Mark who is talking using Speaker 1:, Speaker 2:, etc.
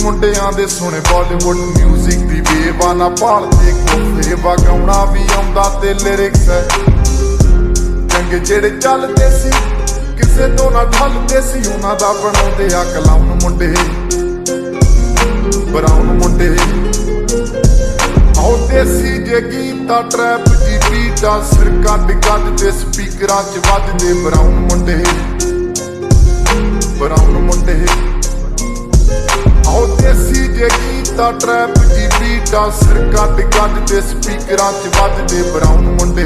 Speaker 1: ਮੁੰਡਿਆਂ ਦੇ ਸੁਣੇ ਬਾਲੀਵੁੱਡ ਮਿਊਜ਼ਿਕ ਦੀ ਵੇਵਾ ਨਾ ਭਾਲਦੇ ਕੋਫੇ ਵਗਾਉਣਾ ਵੀ ਆਉਂਦਾ ਤੇ ਲਿਰਿਕਸ ਹੈ ਚੰਗੇ ਜਿਹੜੇ ਚੱਲਦੇ ਸੀ ਕਿਸੇ ਤੋਂ ਨਾ ਢਲਦੇ ਸੀ ਉਹਨਾਂ ਦਾ ਬਣਾਉਂਦੇ ਆ ਕਲਾਉਣ ਮੁੰਡੇ ਬਰਾਉਨ ਮੁੰਡੇ ਆਉਂਦੇ ਸੀ ਜੇ ਗੀਤਾ ਟਰੈਪ ਜੀ ਬੀਟਾ ਸਿਰ ਕੱਢ ਗੱਜ ਤੇ ਸਪੀਕਰਾਂ 'ਚ ਵੱਜਦੇ ਬਰਾਉਨ ਮੁੰਡੇ ਬਰਾਉਨ ਮੁੰਡੇ ਆਉਂਦੇ ਸੀ ਜੇ ਗੀਤਾ ਟਰੈਪ ਜੀ ਬੀਟਾ ਸਿਰ ਕੱਢ ਗੱਜ ਤੇ ਸਪੀਕਰਾਂ 'ਚ ਵੱਜਦੇ ਬਰਾਉਨ ਮੁੰਡੇ